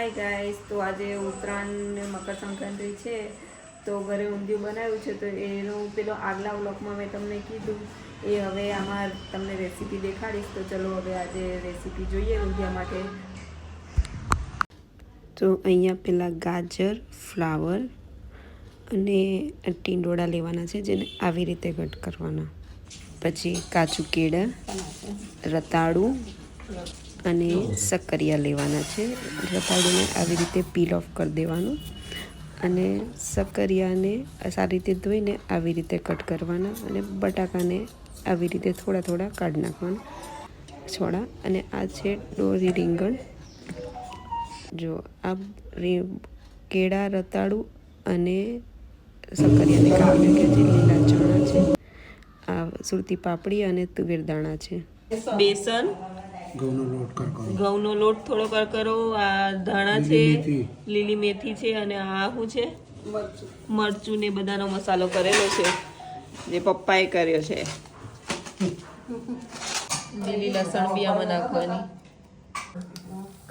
Hi guys, તો આજે ઉત્તરાયણ ને મકર સંક્રાંતિ છે તો ઘરે ઊંધિયું બનાવ્યું છે. તો એનું પેલો આગલા વ્લોગમાં મેં તમને કીધું એ હવે આમાં તમને રેસીપી દેખાડીશ. તો ચલો હવે આજે રેસીપી જોઈએ ઊંધિયા માટે. તો અહીંયા પેલા ગાજર, ફ્લાવર અને ટીંડોળા લેવાના છે, જેને આવી રીતે કટ કરવાના. પછી કાચું કેળા, રતાળું અને શક્કરિયા લેવાના છે. રતાળુને આવી રીતે પીલ ઓફ કરી દેવાનું અને શક્કરિયાને સારી રીતે ધોઈને આવી રીતે કટ કરવાના અને બટાકાને આવી રીતે થોડા થોડા કાઢી નાખવાના છોડા. અને આ છે ડોરી રીંગણ. જો આ કેળા, રતાળું અને શક્કરિયાને કાઢી નાખ્યા છે. લીલા ચણા છે, આ સુરતી પાપડી અને તુવેર દાણા છે. બેસન, ઘઉંનો લોટ થોડો કરકરો, આ ધાણા છે, લીલી મેથી છે અને આ શું છે મરચું ને બધાનો મસાલો કરેલો છે જે પપ્પાએ કર્યો છે. લીલી લસણ બી આમાં નાખવાની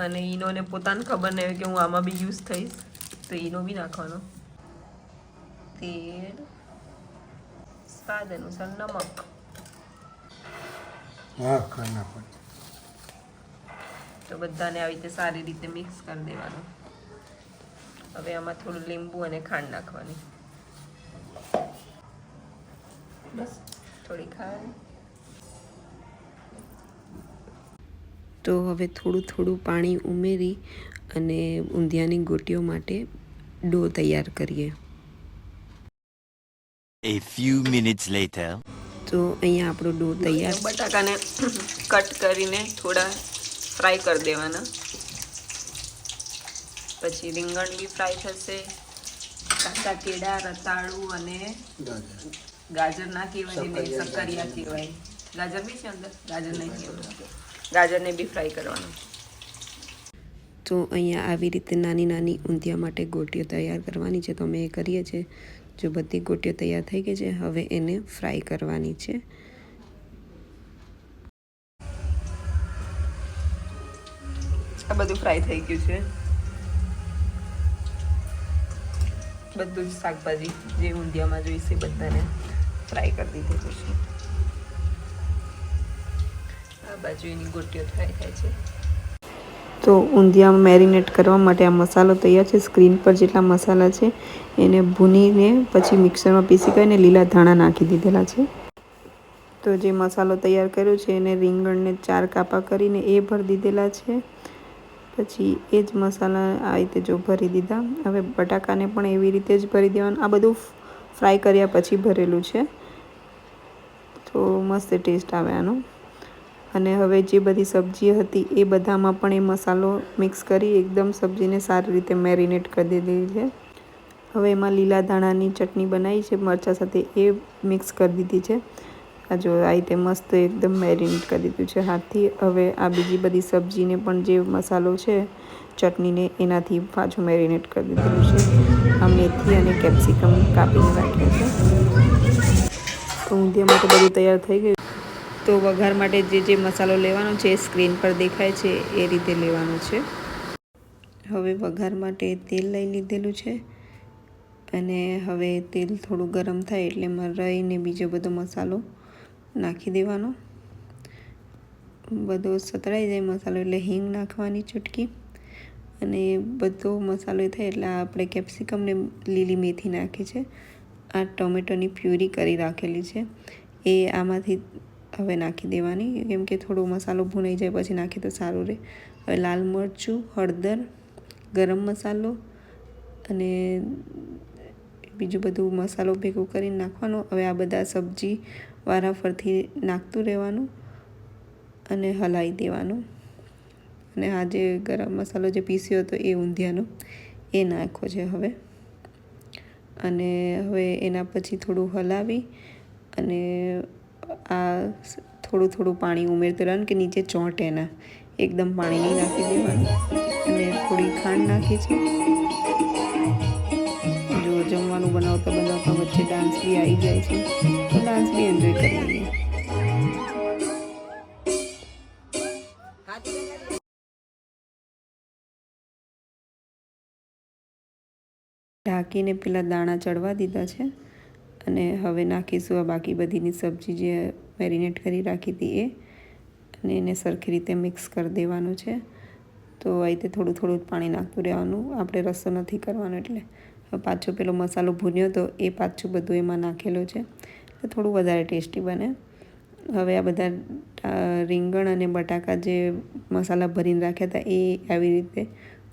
અને ઈનોને પોતાને ખબર નહીં કે હું આમાં બી યુઝ થઈશ તો ઈનો બી નાખવાનો. તેલ, સ્વાદ અનુસાર નમક. તો બધાને આવી રીતે સારી રીતે મિક્સ કરી દેવાનું. હવે આમાં થોડું લીંબુ અને ખાંડ નાખવાની. બસ થોડી ખાંડ. તો હવે થોડું થોડું પાણી ઉમેરી અને ઊંધિયાની ગોટીઓ માટે ડો તૈયાર કરીએ. A few minutes later. તો અહીંયા આપણો ડો તૈયાર. બટાકાને કટ કરીને થોડા ફ્રાય કરી દેવાના. પછી રીંગણ બી ફ્રાય થશે. કાચા કેળા, રતાળું અને ગાજર ના કહેવાય, શક્કરિયા કહેવાય. ગાજર બી છે અંદર, ગાજર નહીં કહેવાય. ગાજરને બી ફ્રાય કરવાનું. તો અહીંયા આવી રીતે નાની નાની ઊંધિયા માટે ગોટીઓ તૈયાર કરવાની છે. તો અમે એ કરીએ છીએ. જો બધી ગોટીઓ તૈયાર થઈ ગઈ છે, હવે એને ફ્રાય કરવાની છે. આ બધું ફ્રાય થઈ ગયું છે. બધું જ શાકભાજી જે ઊંધિયામાં જોઈશે બધાને ફ્રાય કરી દીધું છે. આ બાજુ એની ગોટીઓ ફ્રાય થાય છે. તો ઊંધિયામાં મેરિનેટ કરવા માટે આ મસાલો તૈયાર છે. સ્ક્રીન પર જેટલા મસાલા છે એને ભૂનીને પછી મિક્સરમાં પીસી કરીને લીલા ધાણા નાખી દીધેલા છે. તો જે મસાલો તૈયાર કર્યો છે એને રીંગણને 4 કાપા કરીને એ ભરી દીધેલા છે. પછી એ જ મસાલા આ રીતે જો ભરી દીધા. હવે બટાકાને પણ એવી રીતે જ ભરી દેવાનું. આ બધું ફ્રાય કર્યા પછી ભરેલું છે તો મસ્ત ટેસ્ટ આવે આનો. અને હવે જે બધી સબ્જી હતી એ બધામાં પણ એ મસાલો મિક્સ કરી એકદમ સબ્જીને સારી રીતે મેરિનેટ કરી દીધી છે. હવે એમાં લીલા ધાણાની ચટણી બનાવી છે મરચાં સાથે, એ મિક્સ કરી દીધી છે. આ જો આ રીતે મસ્ત એકદમ મેરિનેટ કરી દીધું છે હાથથી. હવે આ બીજી બધી સબ્જીને પણ જે મસાલો છે ચટણીને એનાથી પાછું મેરિનેટ કરી દીધેલું છે. આ મેથી અને કેપ્સિકમ કાપીને રાખ્યા છે. તો ઊંધિયા માટે બધું તૈયાર થઈ ગયું. તો વઘાર માટે જે મસાલો લેવાનો છે એ સ્ક્રીન પર દેખાય છે એ રીતે લેવાનો છે. હવે વઘાર માટે તેલ લઈ લીધેલું છે અને હવે તેલ થોડું ગરમ થાય એટલે એમાં રાઈ ને બીજો બધો મસાલો નાખી દેવાનો. બધો સતળાઈ જાય મસાલો એટલે હિંગ નાખવાની ચૂટકી. અને બધો મસાલો થાય એટલે આપણે કેપ્સિકમ ને લીલી મેથી નાખી છે. આ ટોમેટોની પ્યુરી કરી રાખેલી છે એ આમાંથી હવે નાખી દેવાની, કેમ કે થોડો મસાલો ભૂનાઈ જાય પછી નાખીએ તો સારું રહે. હવે લાલ મરચું, હળદર, ગરમ મસાલો અને બીજું બધું મસાલો ભેગું કરીને નાખવાનો. હવે આ બધા સબ્જી વારાફરથી નાખતું રહેવાનું અને હલાવી દેવાનું. અને આ જે ગરમ મસાલો જે પીસ્યો હતો એ ઊંધિયાનો એ નાખો છે હવે. અને હવે એના પછી થોડું હલાવી અને આ થોડું થોડું પાણી ઉમેરતું રહેવાનું કે નીચે ચોંટે ના. એકદમ પાણી નહીં નાખી દેવાનું. અને થોડી ખાંડ નાખી છે. જો જમવાનું બનાવતા બનાવતા વચ્ચે ડાન્સ બી આવી જાય છે તો ડાન્સ બી એન્જોય કરી લઈએ. ઢાંકીને પેલા દાણા ચડવા દીધા છે અને હવે નાખીશું આ બાકી બધીની સબ્જી જે મેરિનેટ કરી રાખી હતી એ, અને એને સરખી રીતે મિક્સ કરી દેવાનું છે. તો આ રીતે થોડું થોડું પાણી નાખતું રહેવાનું, આપણે રસો નથી કરવાનો. એટલે પાછો પેલો મસાલો ભૂન્યો તો એ પાછું બધું એમાં નાખેલું છે, તો થોડું વધારે ટેસ્ટી બને. હવે આ બધા રીંગણ અને બટાકા જે મસાલા ભરીને રાખ્યા હતા એ આવી રીતે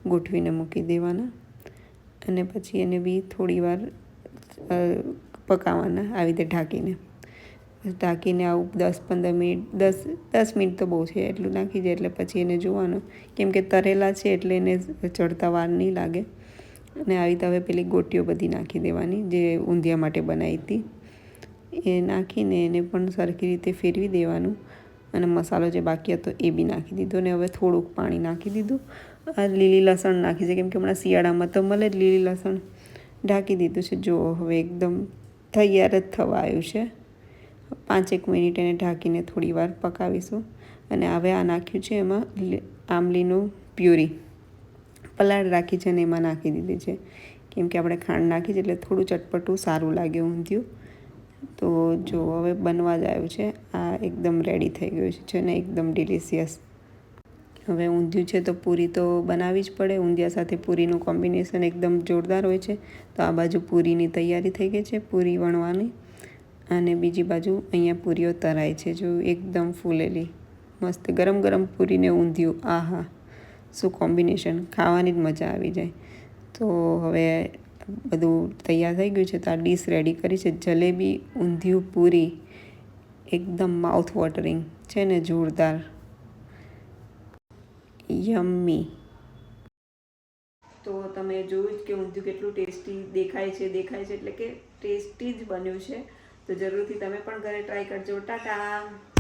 ગોઠવીને મૂકી દેવાના અને પછી એને બી થોડી વાર પકાવવાના આવી રીતે ઢાંકીને આવું 10-15 મિનિટ 10 મિનિટ તો બહુ છે, એટલું નાખી જાય એટલે પછી એને જોવાનું, કેમ કે તરેલા છે એટલે એને ચડતા વાર નહીં લાગે. અને આવી રીતે હવે પેલી ગોટીઓ બધી નાખી દેવાની જે ઊંધિયા માટે બનાવી હતી એ નાખીને એને પણ સરખી રીતે ફેરવી દેવાનું અને મસાલો જે બાકી હતો એ બી નાખી દીધો. ને હવે થોડુંક પાણી નાખી દીધું. આ લીલી લસણ નાખી છે કેમ કે હમણાં શિયાળામાં તો મળે જ લીલી લસણ. ઢાંકી દીધું છે. જો હવે એકદમ તૈયાર જ થવા આવ્યું છે. 5-1 મિનિટ એને ઢાંકીને થોડી વાર પકાવીશું. અને હવે આ નાખ્યું છે એમાં આંબલીનું પ્યુરી પલાળ રાખી છે અને એમાં નાખી દીધી છે, કેમ કે આપણે ખાંડ નાખી છે એટલે થોડું ચટપટું સારું લાગે ઊંધિયું. તો જો હવે બનવા જ આવ્યું છે. આ એકદમ રેડી થઈ ગયું છે ને એકદમ ડિલિશિયસ. હવે ઊંધિયું છે તો પૂરી તો બનાવવી જ પડે. ઊંધિયા સાથે પૂરીનું કોમ્બિનેશન એકદમ જોરદાર હોય છે. તો આ બાજુ પૂરીની તૈયારી થઈ ગઈ છે, પૂરી વણવાની, અને બીજી બાજુ અહીંયા પૂરીઓ તરાય છે. જો એકદમ ફૂલેલી મસ્ત ગરમ ગરમ પૂરીને ઊંધિયું, આહા શું કોમ્બિનેશન, ખાવાની જ મજા આવી જાય. તો હવે બધું તૈયાર થઈ ગયું છે. તો આ ડીશ રેડી કરી છે, જલેબી ઊંધિયું પૂરી, એકદમ માઉથ વોટરિંગ છે ને જોરદાર, યમ્મી. તો તમે જોયું જ કે ઊંધિયું કેટલું ટેસ્ટી દેખાય છે એટલે કે ટેસ્ટી જ બન્યું છે. તો જરૂરથી તમે પણ ઘરે ટ્રાય કરજો. ટાટા.